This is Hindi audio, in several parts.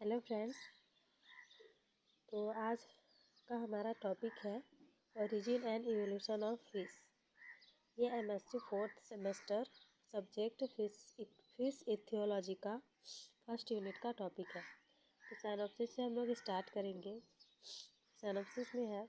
Hello friends. तो आज का हमारा टॉपिक है origin and evolution of fish. ये MSc fourth semester subject fish ichthyology का फर्स्ट यूनिट का टॉपिक है। तो साइनॉप्सिस से हम लोग स्टार्ट करेंगे। साइनॉप्सिस में है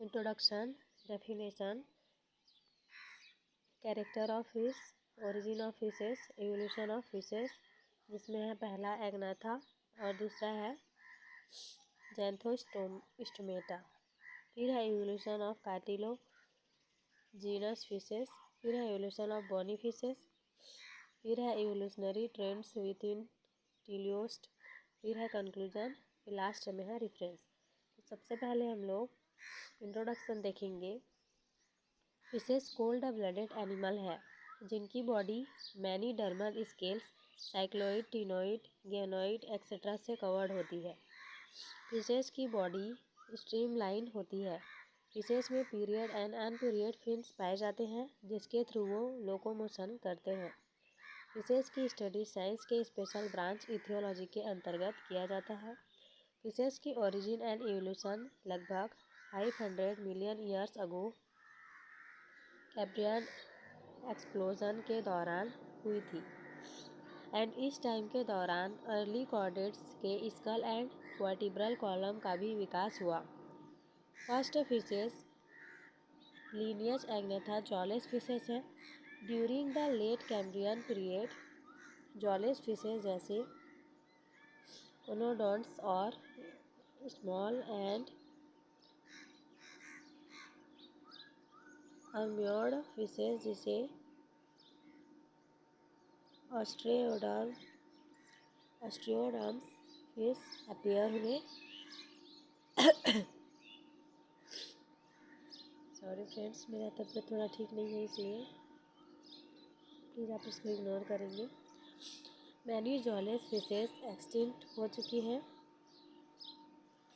introduction, definition, character of fish, origin of fishes, evolution of fishes, जिसमें है पहला एग्नाथा और दूसरा है जैंथोस्टोमेटा। फिर है इवोल्यूशन ऑफ कार्टिलोजीनस फिशेस, फिर है इवोल्यूशन ऑफ बॉनी फिशेस, फिर है evolutionary trends with in teleost, फिर है कंक्लूजन, फिर लास्ट में है रेफरेंस। तो सबसे पहले हम लोग इंट्रोडक्शन देखेंगे। फिशेस कोल्ड ब्लडेड एनिमल है जिनकी body many dermal scales, cycloid, ctenoid, गेनोइड etcetera से कवर्ड होती है। फिशेस की बॉडी स्ट्रीमलाइन होती है। फिशेस में पीरियड एंड अनपीरियड फिन्स पाए जाते हैं जिसके थ्रू वो लोकोमोशन करते हैं। फिशेस की स्टडी साइंस के स्पेशल ब्रांच इथियोलॉजी के अंतर्गत किया जाता है। फिशेस की ओरिजिन एंड इवोल्यूशन लगभग 500 million years ago Cambrian explosion के दौरान हुई थी एंड इस टाइम के दौरान अर्ली कॉर्डेट्स के स्कल एंड वर्टिब्रल कॉलम का भी विकास हुआ। First fishes lineage Agnatha jawless fishes है। During the late Cambrian period jawless fishes जैसे कोनोडोंट्स और स्मॉल एंड अम्योर्ड फिशेस जिसे ऑस्ट्रियोडर्म्स फिश अपीयर हुए। सॉरी फ्रेंड्स, मेरा तबीयत थोड़ा ठीक नहीं है इसलिए प्लीज़ आप इसको इग्नोर करेंगे। मैनी जॉलेस फिशेस एक्सटिंक्ट हो चुकी हैं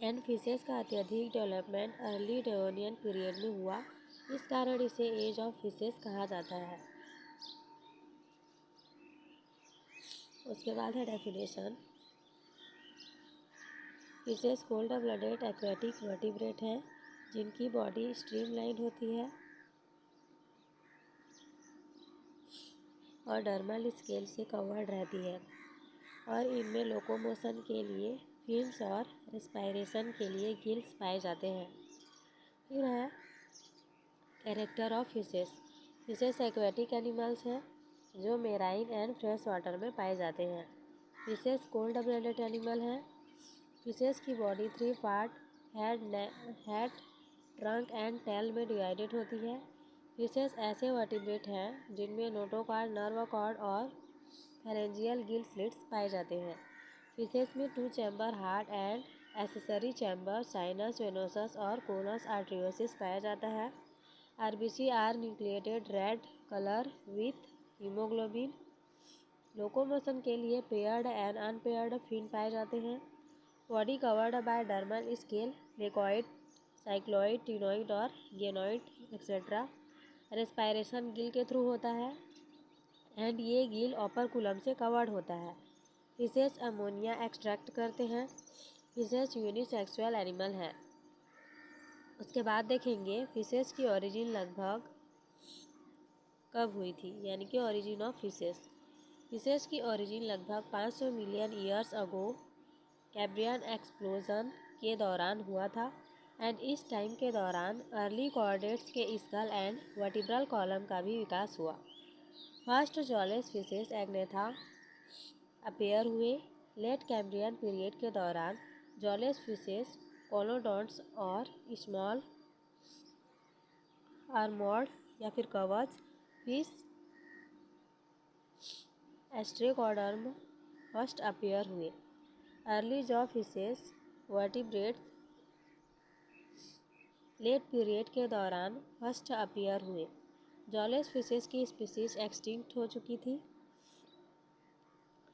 एंड फिशेस का अत्यधिक डेवलपमेंट अर्ली डेवोनियन पीरियड में हुआ। इस कारण इसे एज ऑफ फिशेस कहा जाता है। उसके बाद है definition. Fishes cold blooded aquatic vertebrate हैं जिनकी बॉडी स्ट्रीमलाइन होती है और डर्मल स्केल से कवर्ड रहती है और इनमें लोकोमोशन के लिए फिन्स और रेस्पायरेशन के लिए गिल्स पाए जाते हैं। फिर है character of fishes. Fishes aquatic animals हैं जो मेराइन एंड फ्रेश वाटर में पाए जाते हैं। फिशेस कोल्ड ब्लडेड एनिमल हैं। फिशेस की body 3 part head, trunk and tail में डिवाइडेड होती है। फिशेस ऐसे वर्टिब्रेट हैं जिनमें नोटोकॉर्ड, नर्व कॉर्ड और फेरेंजियल गिल स्लिट्स पाए जाते हैं। फिशेस में 2 chamber heart and accessory chamber sinus venosus और कोनस आर्ट्रियोसिस पाया जाता है। RBC are nucleated red colour with haemoglobin. Locomotion के लिए पेयर्ड एंड अनपेयर्ड फिन पाए जाते हैं। Body covered by dermal scale, placoid, cycloid, ctenoid और गेनोइड एक्सेट्रा। रेस्पायरेशन गिल के थ्रू होता है एंड ये गिल ऑपरकुलम से कवर्ड होता है। फिशेस अमोनिया एक्सट्रैक्ट करते हैं। फिशेस यूनिसेक्सुअल एनिमल है। उसके बाद देखेंगे फिशेस की ओरिजिन लगभग कब हुई थी, यानी कि ओरिजिन ऑफ फिशेस। फिशेस की ओरिजिन लगभग 500 million years ago Cambrian explosion के दौरान हुआ था एंड इस टाइम के दौरान अर्ली कॉर्डेट्स के स्कल एंड वर्टिब्रल कॉलम का भी विकास हुआ। First jawless fishes Agnatha appear हुए। लेट कैम्ब्रियन पीरियड के दौरान जॉलेस फिशेस, कोनोडोंट्स और स्मॉल आर्मोर्ड या फिर कवच फिश एस्ट्रेकोडर्म फर्स्ट अपीयर हुए। Early jaw fishes vertebrates late period के दौरान फर्स्ट अपीयर हुए। जॉलेस फिशेस की स्पीसीज एक्सटिंक्ट हो चुकी थी।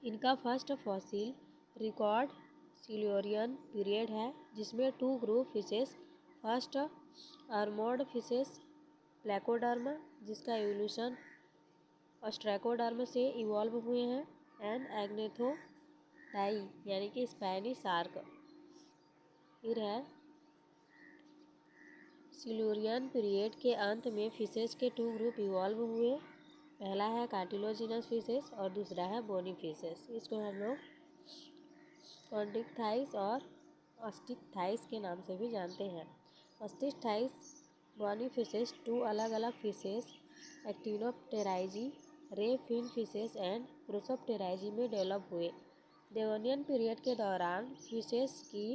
इनका first fossil record Silurian period है जिसमें 2 group fishes, first armoured fishes placoderm जिसका इवोल्यूशन ऑस्ट्रैकोडर्म से इवॉल्व हुए हैं एंड एग्नेथो टाई यानी कि स्पेनिश शार्क। फिर है सिल्यूरियन पीरियड के अंत में फिशेस के 2 ग्रुप इवॉल्व हुए। पहला है कार्टिलोजिनस फिशेस और दूसरा है बोनी फिशेस। इसको हम लोग कॉन्टिकथाइस और ऑस्टिकथाइस के नाम से भी जानते हैं। ऑस्टिकथाइस बोनी फिशेस 2 अलग अलग फिशेस एक्टिनोप्टेराइजी, रे फिन फिशेस एंड प्रोसोप्टेराइजी में डेवलप हुए। डेवोनियन पीरियड के दौरान फिशेस की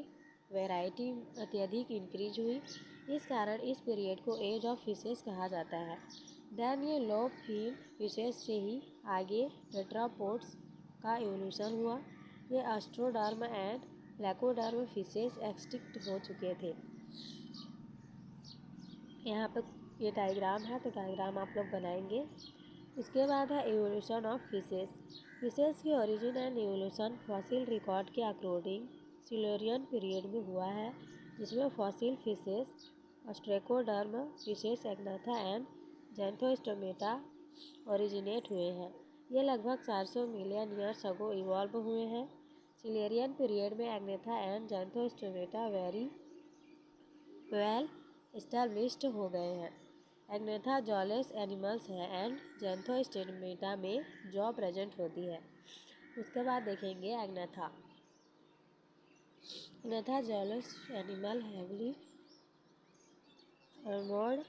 वैरायटी अत्यधिक इंक्रीज हुई। इस कारण इस पीरियड को एज ऑफ फिशेस कहा जाता है। देन ये लोब फिन फिशेस से ही आगे टेट्रापोड्स का एवोल्यूशन हुआ। ये एस्ट्रोडर्म एंड प्लेकोडर्म फिशेस एक्सटिंक्ट हो चुके थे। यहाँ पे ये डायग्राम है, तो डायग्राम आप लोग बनाएंगे। इसके बाद है एवोल्यूशन ऑफ फिशेस। फिशेस की origin and evolution fossil record के अकॉर्डिंग सिल्यूरियन पीरियड में हुआ है, जिसमें fossil fishes ostracoderm fishes Agnatha and Gnathostomata originate हुए हैं। ये लगभग 400 मिलियन ईयर्स अगो इवॉल्व हुए हैं। सिल्यूरियन पीरियड में Agnatha and Gnathostomata very well established हो गए हैं। एग्नेथा जॉलेस एनिमल्स है एंड जैंथोस्टोमेटा में जॉ प्रेजेंट होती है। उसके बाद देखेंगे Agnatha. Agnatha jawless animal heavily armoured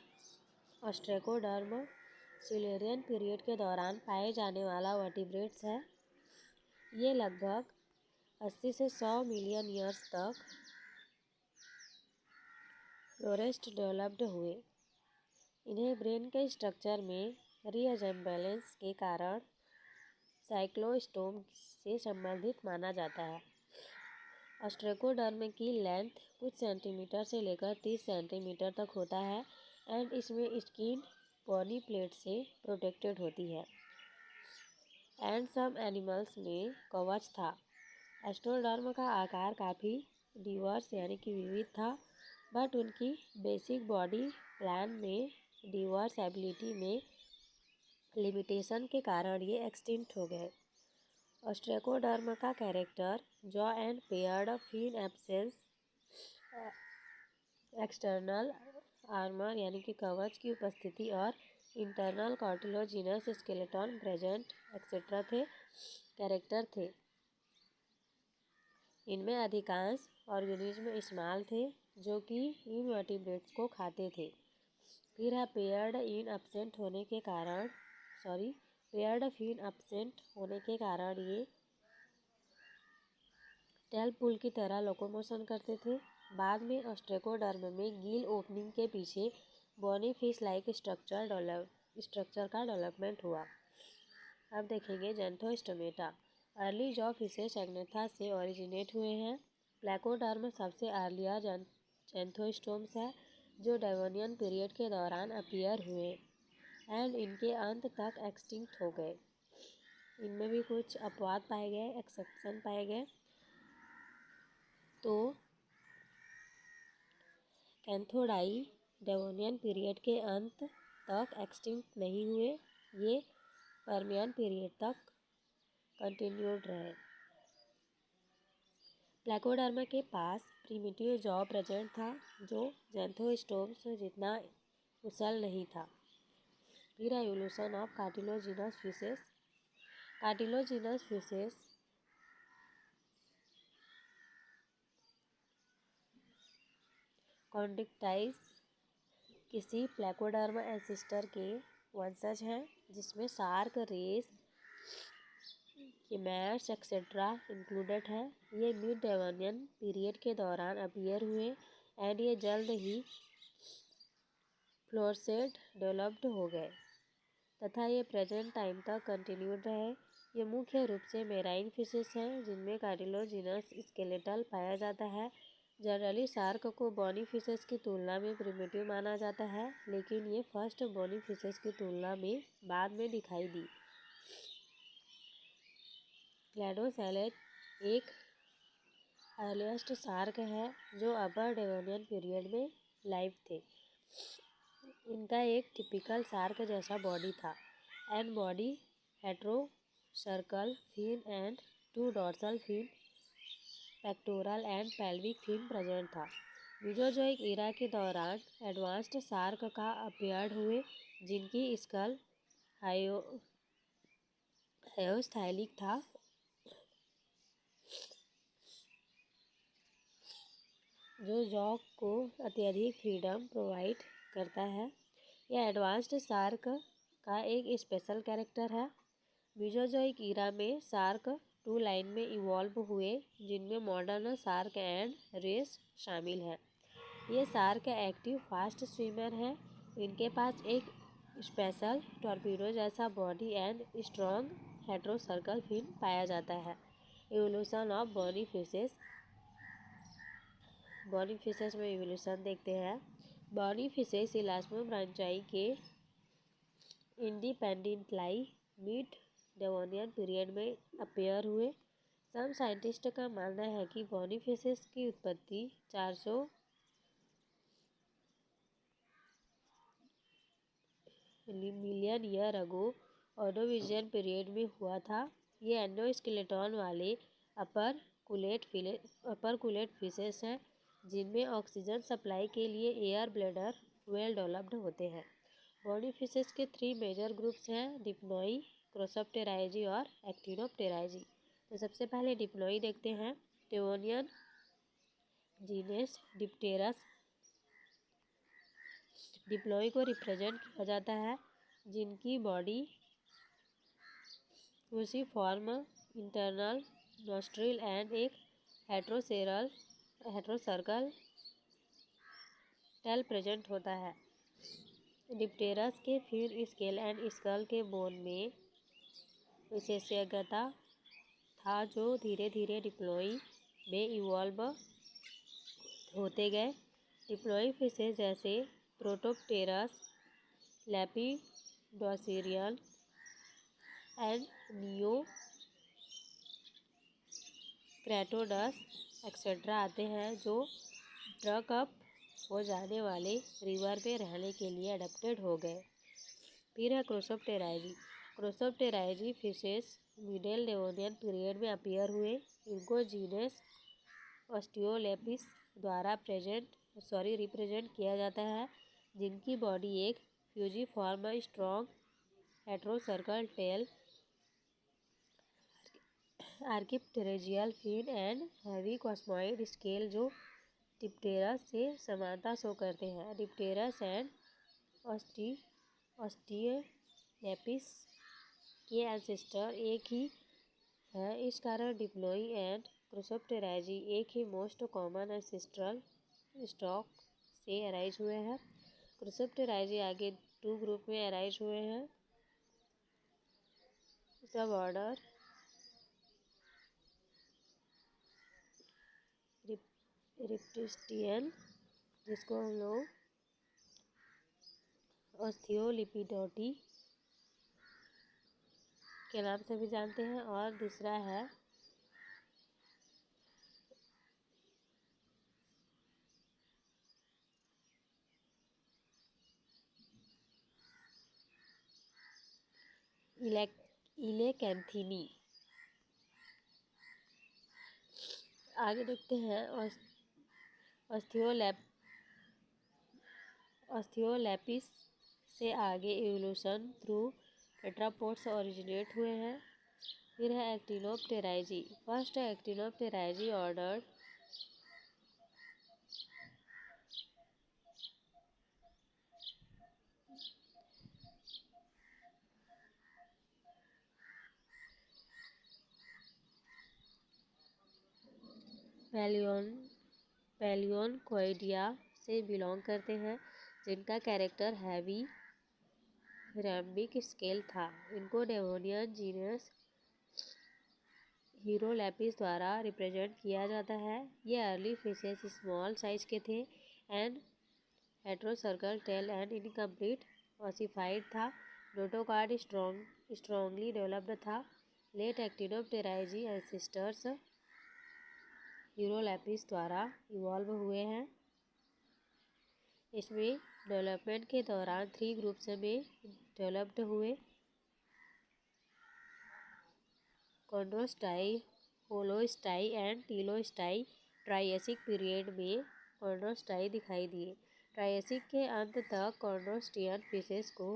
ostracoderm Silurian period के दौरान पाए जाने वाला वर्टिब्रेट्स है। ये लगभग 80 से 100 मिलियन ईयर्स तक फ्लोरेस्ट डेवलप्ड हुए। इन्हें ब्रेन के स्ट्रक्चर में रीअसेंबलेंस के कारण साइक्लोस्टोम से संबंधित माना जाता है। ऑस्ट्रेकोडर्म की लेंथ कुछ सेंटीमीटर से लेकर 30 सेंटीमीटर तक होता है एंड इसमें स्किन बॉडी प्लेट से प्रोटेक्टेड होती है। एंड सम एनिमल्स में कवच था। एस्ट्रोडर्म का आकार काफ़ी डिवर्स यानी कि विविध था, बट उनकी बेसिक बॉडी प्लान में डिवर्स एबिलिटी में लिमिटेशन के कारण ये एक्सटिंक्ट हो गए। ऑस्ट्रेकोडर्म का character jaw and paired fin absence, external armour यानी कि कवच की उपस्थिति और internal cartilaginous skeleton present etcetera थे कैरेक्टर थे। इनमें अधिकांश ऑर्गेनिज्म स्मॉल थे जो कि इनवर्टिब्रेट्स को खाते थे। फिर है पेयर्ड फिन एब्सेंट होने के कारण ये टेल पुल की तरह लोकोमोशन करते थे। बाद में ऑस्ट्रेकोडर्म में गिल ओपनिंग के पीछे बोनी फिश लाइक स्ट्रक्चर का डेवलपमेंट हुआ। अब देखेंगे जैंथोस्टोमेटा। अर्ली जॉ फिशेस एग्नेथा से ओरिजिनेट हुए हैं। प्लेकोडर्म सबसे अर्लियर जैंथोस्टोम्स है जो डेवोनियन पीरियड के दौरान अपीयर हुए एंड इनके अंत तक एक्सटिंक्ट हो गए। इनमें भी कुछ अपवाद पाए गए, एक्सेप्शन पाए गए। तो कैंथोडाई डेवोनियन पीरियड के अंत तक एक्सटिंक्ट नहीं हुए, ये परमियन पीरियड तक कंटिन्यूड रहे। प्लेकोडर्मा के पास प्रिमिटिव जॉ प्रेजेंट था जो जैंथोस्टोम्स जितना उसल नहीं था। फिर एवोल्यूशन ऑफ कार्टिलोजिनस फिशेस। कार्टिलोजिनस फिशेस कॉन्टिकटाइस किसी प्लेकोडर्मा एंसेस्टर के वंशज हैं, जिसमें शार्क, रेस, किमैट्स एक्सेट्रा इंक्लूडेड है। ये मिड डेवोनियन पीरियड के दौरान अपीयर हुए एंड ये जल्द ही फ्लोरसेट डेवलप्ड हो गए तथा ये प्रेजेंट टाइम तक कंटिन्यूड रहे। ये मुख्य रूप से मेराइन फिशेस हैं जिनमें कार्टिलोजिनस स्केलेटल पाया जाता है। जनरली शार्क को बोनी फिशेस की तुलना में प्रिमिटिव माना जाता है, लेकिन ये फर्स्ट बोनी फिशेस की तुलना में बाद में दिखाई दी। क्लैडोसेलेज एक अर्लीस्ट शार्क है जो अपर डेवोनियन पीरियड में लाइव थे। इनका एक टिपिकल शार्क जैसा बॉडी था and body heterocercal fin and 2 dorsal fin, pectoral and pelvic fin present था। मीजोजोइक इरा के दौरान एडवांस्ड शार्क का अपीयर्ड हुए, जिनकी स्कल हायोस्थाइलिक था, जो जॉ को अत्यधिक फ्रीडम प्रोवाइड करता है। यह एडवांस्ड शार्क का एक स्पेशल कैरेक्टर है। मीजोजोइक इरा में शार्क 2 लाइन में इवॉल्व हुए, जिनमें मॉडर्न शार्क एंड रेस शामिल है। ये शार्क एक्टिव फास्ट स्विमर है। इनके पास एक स्पेशल टॉर्पीडो जैसा body and strong heterocercal fin पाया जाता है। इवोल्यूशन ऑफ बॉनी फिशेस में इवोल्यूशन देखते हैं। बॉनी फिशेस इलास्मो ब्रांचाई के इंडिपेंडेंटली मिड डेवोनियन पीरियड में अपीयर हुए। सम साइंटिस्ट का मानना है कि बॉनी फिशेस की उत्पत्ति 400 मिलियन ईयर अगो ऑर्डोविजियन पीरियड में हुआ था। ये एंडोस्केलेटन वाले अपर कुलेट फिशेस हैं, जिनमें ऑक्सीजन सप्लाई के लिए एयर ब्लैडर वेल डेवलप्ड होते हैं। बॉडी फिशेस के 3 मेजर ग्रुप्स हैं, डिप्नोई, क्रोसोप्टेराइजी और एक्टिनोप्टेराइजी। तो सबसे पहले डिप्नोई देखते हैं। डेवोनियन जीनस डिप्टेरस डिप्लॉय को रिप्रेजेंट किया जाता है, जिनकी बॉडी उसी फॉर्म, इंटरनल नॉस्ट्रिल एंड एक हेट्रोसर्कल टेल प्रेजेंट होता है। डिप्टेरस के फिन, स्केल एंड स्कल के बोन में विशेषज्ञता था, जो धीरे धीरे डिप्लॉय में इवॉल्व होते गए। डिप्लॉय फिशेस जैसे प्रोटोप्टेरस, लेपिडोसिरियन एंड नियो क्रेटोडस एक्सेट्रा आते हैं, जो ड्रग अप हो जाने वाले रिवर पे रहने के लिए अडेप्टेड हो गए। फिर है क्रोसोप्टेराइजी। क्रोसोप्टेराइजी फिशेस मिडिल डेवोनियन पीरियड में अपीयर हुए। इनको जीनस ऑस्टियोलेपिस द्वारा रिप्रेजेंट किया जाता है, जिनकी बॉडी एक fusiform strong heterocercal tail, archipterygial fin and heavy cosmoid scale, जो डिप्टेरस से समानता शो करते हैं। डिप्टेरस एंड ऑस्टियोलेपिस के एंसेस्टर एक ही है। इस कारण डिप्लॉय एंड क्रोसोप्टेराइजी एक ही मोस्ट कॉमन एंसेस्ट्रल स्टॉक से अराइज हुए हैं। क्रोसोप्टेराइजी आगे 2 ग्रुप में अराइज हुए हैं। सब ऑर्डर रिप्टिस्टियन, जिसको हम लोग ऑस्थियोलिपिडोटी के नाम से भी जानते हैं, और दूसरा है इलेकैंथीनी। आगे देखते हैं ऑस्थियोलैपिस से आगे इवोल्यूशन थ्रू टेट्रापोड्स ओरिजिनेट हुए हैं। फिर है एक्टिनोप्टेराइजी। फर्स्ट एक्टिनोप्टेराइजी ऑर्डर पैलियोनकोइडिया से बिलोंग करते हैं, जिनका कैरेक्टर हैवी रैम्बिक स्केल था। इनको डेवोनियन जीनस हीरोलैपिस द्वारा रिप्रेजेंट किया जाता है। ये अर्ली फिशेस स्मॉल साइज के थे and heterocercal tail and incomplete ossified था। नोटोकार्ड स्ट्रॉन्गली डेवलप्ड था। लेट एक्टिनोप्टेराइजी एंसेस्टर्स हीरोलैपिस द्वारा इवॉल्व हुए हैं। इसमें डेवलपमेंट के दौरान 3 ग्रुप्स में डेवलप्ड हुए। कॉन्ड्रोस्टाई होलोस्टाई एंड टीलोस्टाई ट्रायसिक पीरियड में कॉर्नोस्टाई दिखाई दिए। ट्रायसिक के अंत तक कॉर्नोस्टियन फिशेस को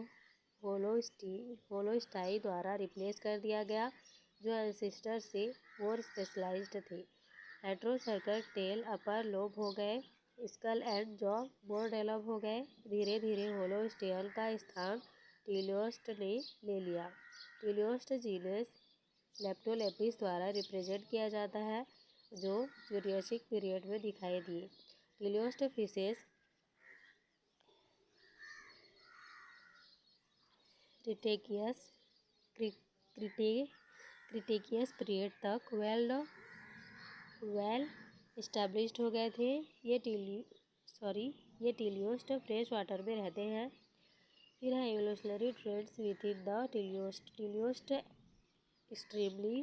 होलोस्टाई द्वारा रिप्लेस कर दिया गया, जो एंसेस्टर से मोर स्पेशलाइज्ड थे। हेट्रोसर्कल टेल अपर लोब हो गए, skull and jaw more develop हो गए। धीरे धीरे होलोस्टियन का स्थान टीलियोस्ट ने ले लिया। टीलियोस्ट जीनस लेप्टोलेपिस द्वारा रिप्रेजेंट किया जाता है, जो जुरासिक पीरियड में दिखाई दिए। टीलियोस्ट फिशेस क्रिटेशियस पीरियड तक वेल एस्टेब्लिश्ड हो गए थे। ये टीलियोस्ट फ्रेश वाटर में रहते हैं। फिर है evolutionary trends with in the teleost. Teleost extremely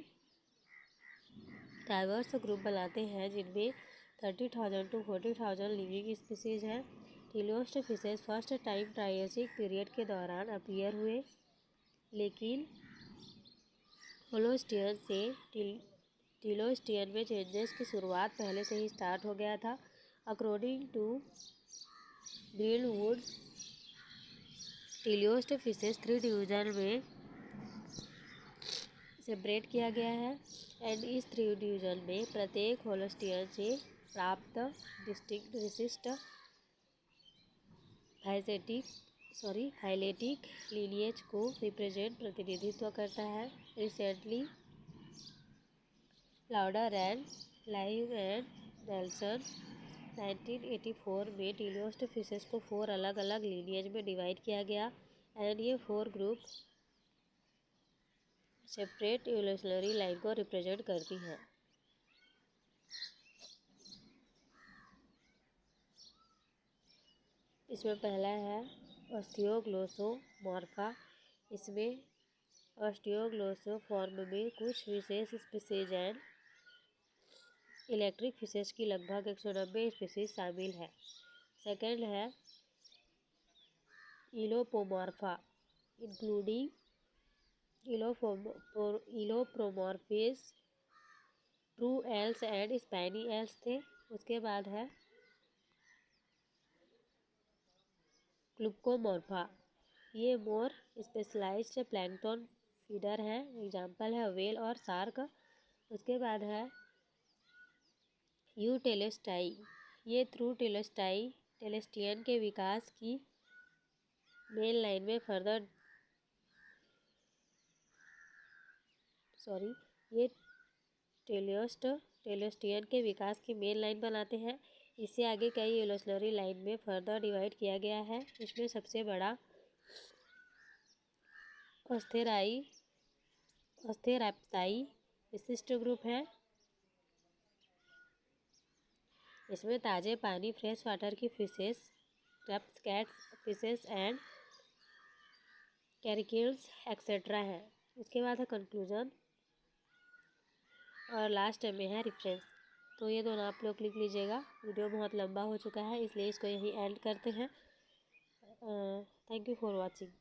diverse group बनाते हैं, जिनमें 30,000 to 40,000 लिविंग स्पीसीज हैं। Teleost fishes first time Triassic period के दौरान अपीयर हुए, लेकिन होलोस्टियन से टीलोस्टियन में चेंजेस की शुरुआत पहले से ही स्टार्ट हो गया था। According to Greenwood, teleost fishes 3 division में सेपरेट किया गया है, एंड इस 3 डिवीजन में प्रत्येक होलोस्टियन से प्राप्त डिस्टिंक्ट विशिष्ट फाइलेटिक लीनिएज को रिप्रेजेंट प्रतिनिधित्व करता है। Recently louder and live and Nelson 1984 में टीलियोस्ट फिशेस को 4 अलग अलग लीनिएज में डिवाइड किया गया, एंड ये 4 ग्रुप सेपरेट इवोल्यूशनरी लाइन को रिप्रेजेंट करती हैं। इसमें पहला है ऑस्टियोग्लोसोमॉर्फा। इसमें ऑस्टियोग्लोसोफॉर्म में कुछ विशेष स्पीसीज एंड इलेक्ट्रिक फिशेस की लगभग 190 स्पीसीज शामिल है। सेकेंड है Elopomorpha, including elopomorphs, true eels and spiny eels थे। उसके बाद है क्लुप्कोमॉर्फा, ये मोर स्पेशलाइज्ड प्लैंकटन फीडर है। एग्जाम्पल है व्हेल और शार्क। उसके बाद है यूटेलेस्टाई, ये थ्रू टेलेस्टियन के विकास की मेन लाइन में ये टेलेस्टियन के विकास की मेन लाइन बनाते हैं। इससे आगे कई इवोल्यूशनरी लाइन में फर्दर डिवाइड किया गया है। इसमें सबसे बड़ा ऑस्थेराप्टाई विशिष्ट ग्रुप है। इसमें ताजे पानी फ्रेश वाटर की fishes, traps, cats fishes and कैरिकल्स एक्सेट्रा है। उसके बाद है कंक्लूजन, और लास्ट में है रेफरेंस। तो ये दोनों आप लोग लिख लीजिएगा। वीडियो बहुत लंबा हो चुका है, इसलिए इसको यहीं एंड करते हैं। Thank you for watching.